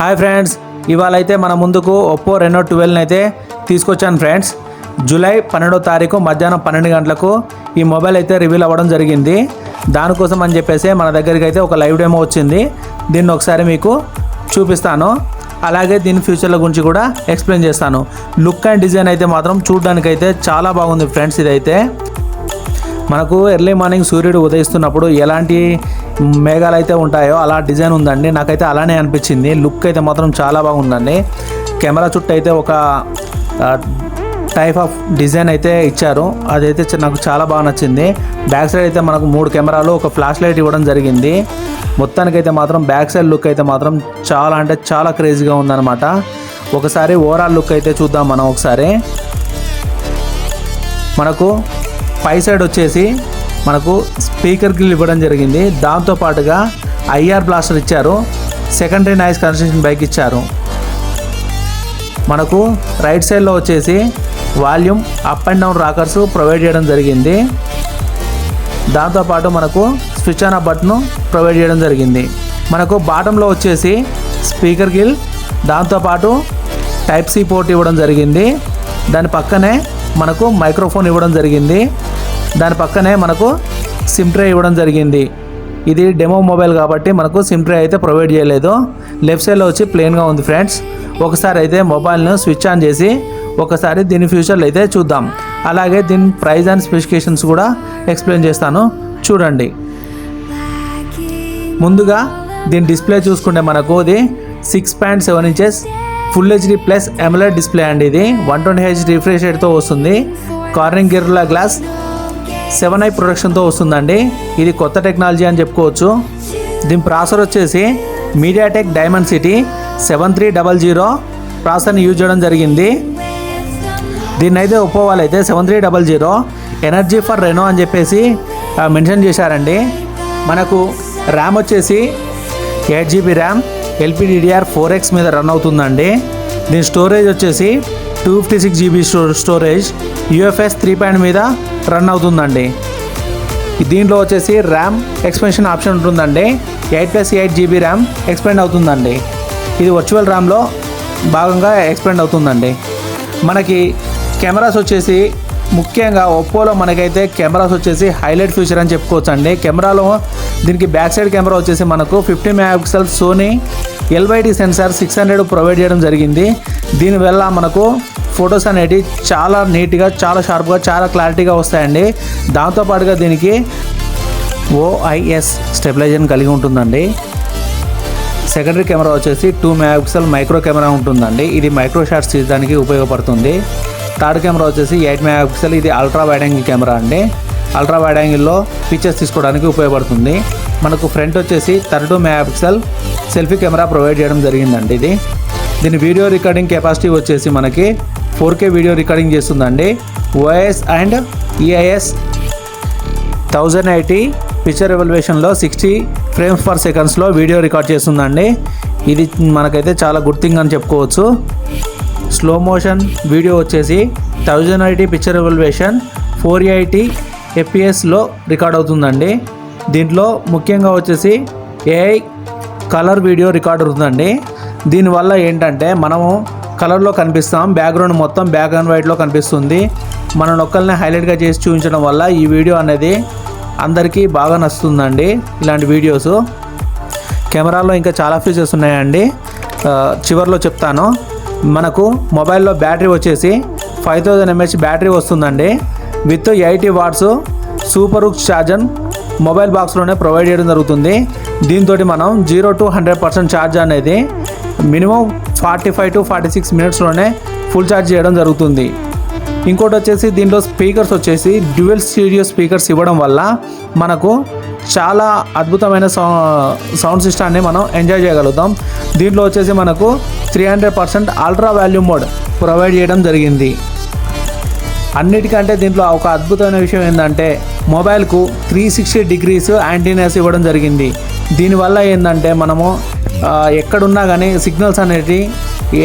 Hi friends, ఇవాళ అయితే మన ముందుకు ఒప్పో రెనో 12 అయితే తీసుకొచ్చాను ఫ్రెండ్స్. జూలై 12వ తారీఖు మధ్యాహ్నం 12 గంటలకు ఈ మొబైల్ అయితే రివీల్ అవ్వడం జరిగింది. దానికోసం అని చెప్పేసి మన దగ్గరికి అయితే ఒక లైవ్ డెమో వచ్చింది. దీన్ని ఒకసారి మీకు చూపిస్తాను, అలాగే దీని ఫ్యూచర్ల గురించి కూడా ఎక్స్ప్లెయిన్ చేస్తాను. లుక్ అండ్ డిజైన్ అయితే మాత్రం చూడడానికైతే చాలా బాగుంది ఫ్రెండ్స్. ఇదైతే మనకు ఎర్లీ మార్నింగ్ సూర్యుడు ఉదయిస్తున్నప్పుడు ఎలాంటి మేఘాలు అయితే ఉంటాయో అలా డిజైన్ ఉందండి. నాకైతే అలానే అనిపించింది. లుక్ అయితే మాత్రం చాలా బాగుందండి. కెమెరా చుట్టూ అయితే ఒక టైప్ ఆఫ్ డిజైన్ అయితే ఇచ్చారు, అదైతే నాకు చాలా బాగా నచ్చింది. బ్యాక్ సైడ్ అయితే మనకు 3 కెమెరాలు, ఒక ఫ్లాష్ లైట్ ఇవ్వడం జరిగింది. మొత్తానికైతే మాత్రం బ్యాక్ సైడ్ లుక్ అయితే మాత్రం చాలా అంటే చాలా క్రేజీగా ఉందన్నమాట. ఒకసారి ఓవరాల్ లుక్ అయితే చూద్దాం మనం. ఒకసారి మనకు పై సైడ్ వచ్చేసి మనకు స్పీకర్ గ్రిల్ ఇవ్వడం జరిగింది. దాంతోపాటుగా ఐఆర్ బ్లాస్టర్ ఇచ్చారు, సెకండరీ నాయిస్ కన్సిలేషన్ బైక్ ఇచ్చారు. మనకు రైట్ సైడ్లో వచ్చేసి volume up and down rockers provide చేయడం జరిగింది. దాంతోపాటు మనకు switch on off button provide చేయడం జరిగింది. మనకు బాటంలో వచ్చేసి స్పీకర్ గ్రిల్, దాంతోపాటు టైప్ సి పోర్ట్ ఇవ్వడం జరిగింది. దాని పక్కనే మనకు మైక్రోఫోన్ ఇవ్వడం జరిగింది. దాని పక్కనే మనకు సిమ్ ట్రే ఇవ్వడం జరిగింది. ఇది డెమో మొబైల్ కాబట్టి మనకు సిమ్ ట్రే అయితే ప్రొవైడ్ చేయలేదు. లెఫ్ట్ సైడ్లో వచ్చి ప్లెయిన్గా ఉంది ఫ్రెండ్స్. ఒకసారి అయితే మొబైల్ను స్విచ్ ఆన్ చేసి ఒకసారి దీని ఫ్యూచర్లు అయితే చూద్దాం. అలాగే దీని ప్రైస్ అండ్ స్పెసిఫికేషన్స్ కూడా ఎక్స్ప్లెయిన్ చేస్తాను, చూడండి. ముందుగా దీని డిస్ప్లే చూసుకుంటే మనకు ఇది 6.7 inches full HD plus AMOLED display అండి. ఇది 120Hz రిఫ్రెష్ రేట్తో వస్తుంది. కార్నింగ్ గొరిల్లా గ్లాస్ 7i ప్రొడక్షన్తో వస్తుందండి. ఇది కొత్త టెక్నాలజీ అని చెప్పుకోవచ్చు. దీని ప్రాసెసర్ వచ్చేసి మీడియాటెక్ డైమెన్సిటీ 7300 ప్రాసెసర్ని యూజ్ చేయడం జరిగింది. దీన్ని అయితే ఒప్పో వాళ్ళు అయితే 7300 ఎనర్జీ ఫర్ రెనో అని చెప్పేసి మెన్షన్ చేశారండి. మనకు ర్యామ్ వచ్చేసి 8GB ర్యామ్ LPDDR4X మీద రన్ అవుతుందండి. దీని స్టోరేజ్ వచ్చేసి 256GB స్టోరేజ్ UFS 3.0 మీద రన్ అవుతుందండి. దీంట్లో వచ్చేసి ర్యామ్ ఎక్స్పెన్షన్ ఆప్షన్ ఉంటుందండి. 8+8GB ర్యామ్ ఎక్స్పెండ్ అవుతుందండి. ఇది వర్చువల్ ర్యామ్లో భాగంగా ఎక్స్పెండ్ అవుతుందండి. మనకి కెమెరాస్ వచ్చేసి ముఖ్యంగా ఒప్పోలో మనకైతే కెమెరాస్ వచ్చేసి హైలైట్ ఫీచర్ అని చెప్పుకోవచ్చు అండి. కెమెరాలో దీనికి బ్యాక్ సైడ్ కెమెరా వచ్చేసి మనకు 50 MP Sony LYD sensor 600 provide చేయడం జరిగింది. దీనివల్ల మనకు ఫొటోస్ అనేవి చాలా నీట్గా, చాలా షార్ప్గా, చాలా క్లారిటీగా వస్తాయండి. దాంతోపాటుగా దీనికి OIS స్టెబిలైజర్ని కలిగి ఉంటుందండి. సెకండరీ కెమెరా వచ్చేసి 2 MP మైక్రో కెమెరా ఉంటుందండి. ఇది మైక్రో షాట్స్ తీయడానికి ఉపయోగపడుతుంది. థర్డ్ కెమెరా వచ్చేసి 8 MP, ఇది అల్ట్రా వైడ్ యాంగిల్ కెమెరా అండి. అల్ట్రా వైడ్ యాంగిల్లో పిక్చర్స్ తీసుకోవడానికి ఉపయోగపడుతుంది. మనకు ఫ్రంట్ వచ్చేసి 32 MP సెల్ఫీ కెమెరా ప్రొవైడ్ చేయడం జరిగిందండి. దీని వీడియో రికార్డింగ్ కెపాసిటీ వచ్చేసి మనకి 4K వీడియో రికార్డింగ్ చేస్తుందండి. OIS అండ్ EIS 1080 పిక్చర్ రెవల్యూషన్లో 60 frames/second వీడియో రికార్డ్ చేస్తుందండి. ఇది మనకైతే చాలా గుడ్ థింగ్ అని చెప్పుకోవచ్చు. స్లో మోషన్ వీడియో వచ్చేసి 1080 పిక్చర్ రెవల్యూషన్ 480 fps రికార్డ్ అవుతుందండి. దీంట్లో ముఖ్యంగా వచ్చేసి AI కలర్ వీడియో రికార్డ్ అవుతుందండి. దీనివల్ల ఏంటంటే మనము కలర్లో కనిపిస్తాం, బ్యాక్గ్రౌండ్ మొత్తం బ్లాక్ అండ్ వైట్లో కనిపిస్తుంది. మన నొక్కల్ని హైలైట్గా చేసి చూపించడం వల్ల ఈ వీడియో అనేది అందరికీ బాగా నచ్చుతుందండి. ఇలాంటి వీడియోస్ కెమెరాలో ఇంకా చాలా ఫీచర్స్ ఉన్నాయండి, చివరిలో చెప్తాను. మనకు మొబైల్లో బ్యాటరీ వచ్చేసి 5000 mAh బ్యాటరీ వస్తుందండి. విత్ 80 watts సూపర్ హుక్ ఛార్జర్ మొబైల్ బాక్స్లోనే ప్రొవైడ్ చేయడం జరుగుతుంది. దీంతో మనం 0 to 100% ఛార్జ్ అనేది మినిమం 45 to 46 minutesలోనే ఫుల్ ఛార్జ్ చేయడం జరుగుతుంది. ఇంకోటి వచ్చేసి దీంట్లో స్పీకర్స్ వచ్చేసి డ్యూయల్ స్టీరియో స్పీకర్స్ ఇవ్వడం వల్ల మనకు చాలా అద్భుతమైన సౌండ్ సిస్టాన్ని మనం ఎంజాయ్ చేయగలుగుతాం. దీంట్లో వచ్చేసి మనకు 300% అల్ట్రా వాల్యూమ్ మోడ్ ప్రొవైడ్ చేయడం జరిగింది. అన్నిటికంటే దీంట్లో ఒక అద్భుతమైన విషయం ఏంటంటే మొబైల్కు 360 degrees యాంటీనాస్ ఇవ్వడం జరిగింది. దీనివల్ల ఏంటంటే మనము ఎక్కడున్నా కానీ సిగ్నల్స్ అనేవి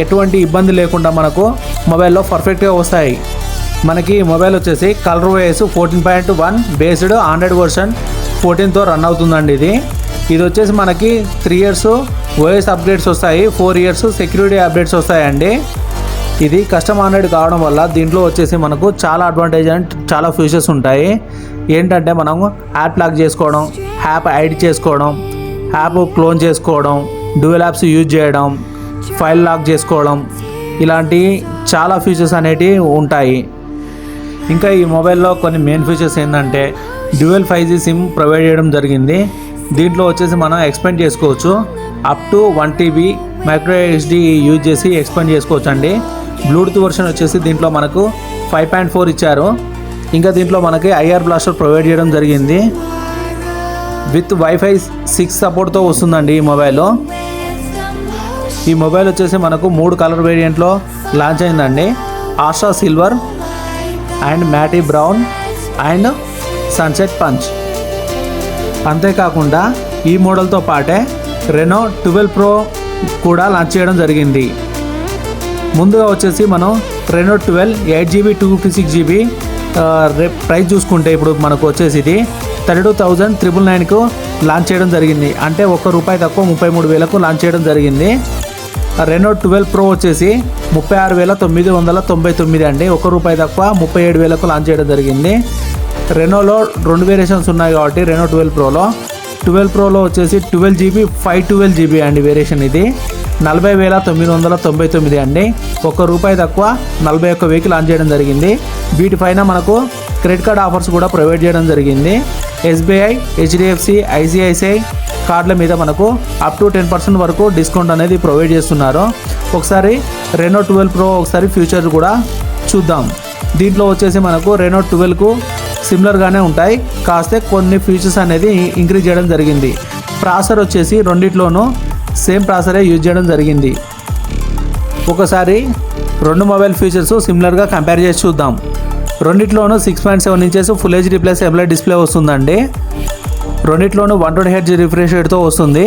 ఎటువంటి ఇబ్బంది లేకుండా మనకు మొబైల్లో పర్ఫెక్ట్గా వస్తాయి. మనకి మొబైల్ వచ్చేసి ColorOS 14.1 బేస్డ్ ఆండ్రాయిడ్ వర్షన్ 14తో రన్ అవుతుందండి. ఇది వచ్చేసి మనకి 3 years ఓఎస్ అప్డేట్స్ వస్తాయి, 4 years సెక్యూరిటీ అప్డేట్స్ వస్తాయండి. ఇది కస్టమ్ ఆండ్రాయిడ్ కావడం వల్ల దీంట్లో వచ్చేసి మనకు చాలా అడ్వాంటేజ్ అండ్ చాలా ఫీచర్స్ ఉంటాయి. ఏంటంటే మనం యాప్ లాక్ చేసుకోవడం, యాప్ ఐడి చేసుకోవడం, యాప్ క్లోన్ చేసుకోవడం, డ్యూయల్ యాప్స్ యూజ్ చేయడం, ఫైల్ లాక్ చేసుకోవడం, ఇలాంటి చాలా ఫీచర్స్ అనేటివి ఉంటాయి. ఇంకా ఈ మొబైల్లో కొన్ని మెయిన్ ఫీచర్స్ ఏంటంటే డ్యూయల్ 5G సిమ్ ప్రొవైడ్ చేయడం జరిగింది. దీంట్లో వచ్చేసి మనం ఎక్స్పెండ్ చేసుకోవచ్చు, up to 1 TB micro SD use చేసి ఎక్స్పెండ్ చేసుకోవచ్చు అండి. బ్లూటూత్ వర్షన్ వచ్చేసి దీంట్లో మనకు 5.4 ఇచ్చారు. ఇంకా దీంట్లో మనకి IR బ్లాస్టర్ ప్రొవైడ్ చేయడం జరిగింది. విత్ Wi-Fi 6 సపోర్ట్తో వస్తుందండి ఈ మొబైల్. ఈ మొబైల్ వచ్చేసి మనకు 3 కలర్ వేరియంట్లో లాంచ్ అయిందండి. Astro silver and matte brown and sunset punch. అంతేకాకుండా ఈ మోడల్తో పాటే రెనో 12 Pro కూడా లాంచ్ చేయడం జరిగింది. ముందుగా వచ్చేసి మనం రెనో 12 8GB 256GB ప్రైస్ చూసుకుంటే ఇప్పుడు మనకు వచ్చేసి ఇది 32,999కు లాంచ్ చేయడం జరిగింది. అంటే ₹1 తక్కువ 33,000కు లాంచ్ చేయడం జరిగింది. రెనో 12 Pro వచ్చేసి 36,999 అండి, ₹1 తక్కువ 37,000కు లాంచ్ చేయడం జరిగింది. రెనోలో 2 వేరియేషన్స్ ఉన్నాయి కాబట్టి రెనో 12 Proలో 12 Proలో వచ్చేసి 12GB 512GB అండి వేరియేషన్. ఇది 40,999 అండి, ₹1 తక్కువ 41,000కి లాంచ్ చేయడం జరిగింది. వీటిపైన మనకు క్రెడిట్ కార్డ్ ఆఫర్స్ కూడా ప్రొవైడ్ చేయడం జరిగింది. SBI, HDFC, ICICI కార్డుల మీద మనకు అప్ టు 10% వరకు డిస్కౌంట్ అనేది ప్రొవైడ్ చేస్తున్నారు. ఒకసారి రెనో 12 Pro ఒకసారి ఫ్యూచర్ కూడా చూద్దాం. దీంట్లో వచ్చేసి మనకు రెనో 12కు సిమిలర్గానే ఉంటాయి, కాస్తే కొన్ని ఫీచర్స్ అనేది ఇంక్రీజ్ చేయడం జరిగింది. ప్రాసెసర్ వచ్చేసి రెండిట్లోనూ సేమ్ ప్రాసెసరే యూజ్ చేయడం జరిగింది. ఒకసారి రెండు మొబైల్ ఫీచర్స్ సిమిలర్గా కంపేర్ చేసి చూద్దాం. రెండిట్లోనూ 6.7 inches full HD plus AMOLED display వస్తుందండి. రెండిట్లోనూ 120Hz రిఫ్రెష్ రేట్తో వస్తుంది.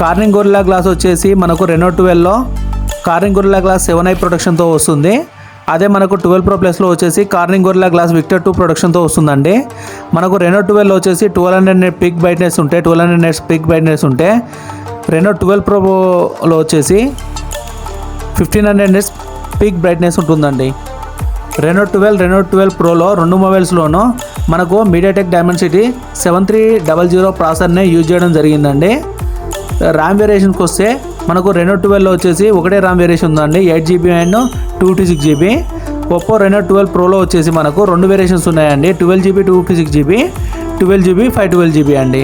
కార్నింగ్ గొరిల్లా గ్లాస్ వచ్చేసి మనకు రెనో 12లో కార్నింగ్ గొరిల్లా గ్లాస్ 7i ప్రొటెక్షన్తో వస్తుంది. అదే మనకు 12 Pro Plusలో వచ్చేసి కార్నింగ్ గొరిల్లా గ్లాస్ విక్టర్ 2 ప్రొటెక్షన్తో వస్తుందండి. మనకు రెనో 12లో వచ్చేసి 1200 nits పిక్ బ్రైట్నెస్ ఉంటే రెనో 12 Proలో వచ్చేసి 1500 nits పిక్ బ్రైట్నెస్ ఉంటుందండి. రెనో 12 Proలో రెండు మొబైల్స్లోనూ మనకు మీడియాటెక్ డైమెన్సిటీ 7300 ప్రాసెసర్నే యూజ్ చేయడం జరిగిందండి. ర్యామ్ వేరియేషన్కి వస్తే మనకు రెనో 12లో వచ్చేసి ఒకటే ర్యామ్ వేరియేషన్ ఉందండి, 8GB and 256GB. Oppo Reno 12 Proలో వచ్చేసి మనకు రెండు వేరియేషన్స్ ఉన్నాయండి, 12GB 256GB, 12GB 512GB అండి.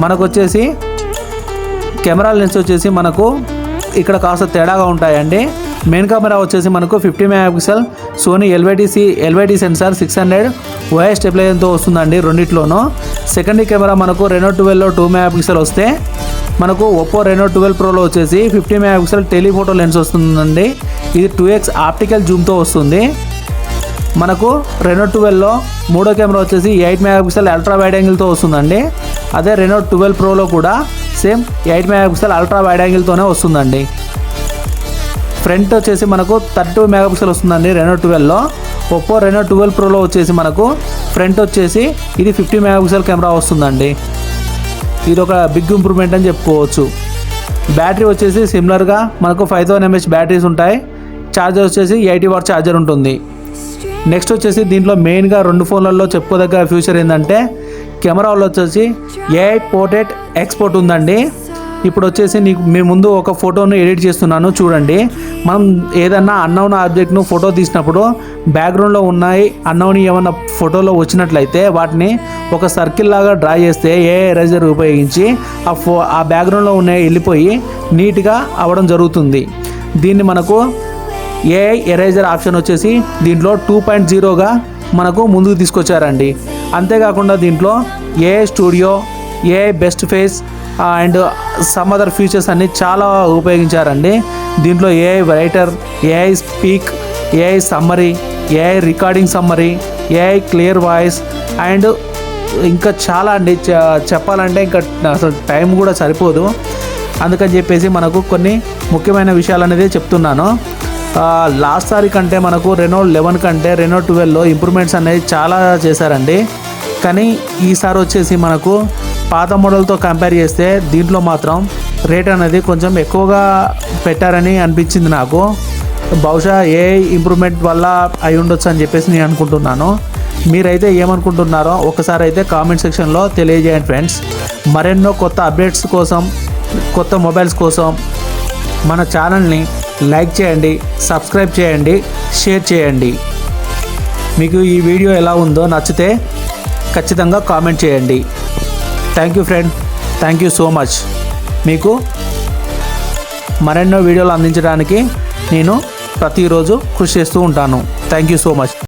మనకు వచ్చేసి కెమెరా లెన్స్ వచ్చేసి మనకు ఇక్కడ కాస్త తేడాగా ఉంటాయండి. మెయిన్ కెమెరా వచ్చేసి మనకు 50 MP Sony LYT sensor 600 OIS స్టెబిలైజర్తో వస్తుందండి రెండిట్లోనూ. సెకండరీ కెమెరా మనకు రెనో 12లో 2 MP వస్తే మనకు ఒప్పో రెనో 12 Proలో వచ్చేసి 50 MP టెలిఫోటో లెన్స్ వస్తుందండి. ఇది 2x ఆప్టికల్ జూమ్తో వస్తుంది. మనకు రెనో 12లో మూడో కెమెరా వచ్చేసి 8 MP అల్ట్రా వైడ్ యాంగిల్తో వస్తుందండి. అదే రెనో 12 Proలో కూడా సేమ్ 8 MP అల్ట్రా వైడ్ యాంగిల్తోనే వస్తుందండి. ఫ్రంట్ వచ్చేసి మనకు 32 MP వస్తుందండి రెనో 12లో. ఒప్పో రెనో 12 Proలో వచ్చేసి మనకు ఫ్రంట్ వచ్చేసి ఇది 50 MP కెమెరా వస్తుందండి. ఇది ఒక బిగ్ ఇంప్రూవ్మెంట్ అని చెప్పుకోవచ్చు. బ్యాటరీ వచ్చేసి సిమిలర్గా మనకు 5000 mAh బ్యాటరీస్ ఉంటాయి. ఛార్జర్ వచ్చేసి 80 వాట్ ఛార్జర్ ఉంటుంది. నెక్స్ట్ వచ్చేసి దీంట్లో మెయిన్గా రెండు ఫోన్లలో చెప్పుకోదగ్గ ఫ్యూచర్ ఏంటంటే కెమెరాలో వచ్చేసి AI పోర్ట్రేట్ ఎక్స్పోర్ట్ ఉందండి. ఇప్పుడు వచ్చేసి మీ ముందు ఒక ఫోటోను ఎడిట్ చేస్తున్నాను చూడండి. మనం ఏదన్నా అన్నోన్ ఆబ్జెక్ట్ను ఫోటో తీసినప్పుడు బ్యాక్గ్రౌండ్లో ఉన్నాయి అన్నోన్ ఏమన్నా ఫోటోలో వచ్చినట్లయితే వాటిని ఒక సర్కిల్ లాగా డ్రా చేస్తే AI ఎరేజర్ ఉపయోగించి ఆ బ్యాక్గ్రౌండ్లో ఉన్నాయి వెళ్ళిపోయి నీట్గా అవ్వడం జరుగుతుంది. దీన్ని మనకు AI ఎరేజర్ ఆప్షన్ వచ్చేసి దీంట్లో 2.0గా మనకు ముందుకు తీసుకొచ్చారండి. అంతేకాకుండా దీంట్లో AI studio, AI best face and some other features అన్ని చాలా ఉపయోగించారండి. దీంట్లో AI writer, AI speak, AI summary, AI recording summary, AI clear voice and ఇంకా చాలా అండి. చెప్పాలంటే ఇంకా అసలు టైం కూడా సరిపోదు. అందుకని చెప్పేసి మనకు కొన్ని ముఖ్యమైన విషయాలు అనేది చెప్తున్నాను. లాస్ట్ సారి కంటే మనకు రెనో 11 కంటే రెనో 12లో ఇంప్రూవ్మెంట్స్ అనేది చాలా చేశారండి. కానీ ఈసారి వచ్చేసి మనకు పాత మోడల్తో కంపేర్ చేస్తే దీంట్లో మాత్రం రేట్ అనేది కొంచెం ఎక్కువగా పెట్టారని అనిపించింది నాకు. బహుశా ఏ ఇంప్రూవ్మెంట్ వల్ల అయి ఉండొచ్చు అని చెప్పేసి నేను అనుకుంటున్నాను. మీరైతే ఏమనుకుంటున్నారో ఒకసారి అయితే కామెంట్ సెక్షన్లో తెలియజేయండి ఫ్రెండ్స్. మరెన్నో కొత్త అప్డేట్స్ కోసం, కొత్త మొబైల్స్ కోసం మన ఛానల్ని లైక్ చేయండి, సబ్స్క్రైబ్ చేయండి, షేర్ చేయండి. మీకు ఈ వీడియో ఎలా ఉందో నచ్చితే ఖచ్చితంగా కామెంట్ చేయండి. Thank you friend, thank you so much. మీకు మరెన్నో వీడియోలు అందించడానికి నేను ప్రతిరోజు కృషి చేస్తూ ఉంటాను. Thank you so much.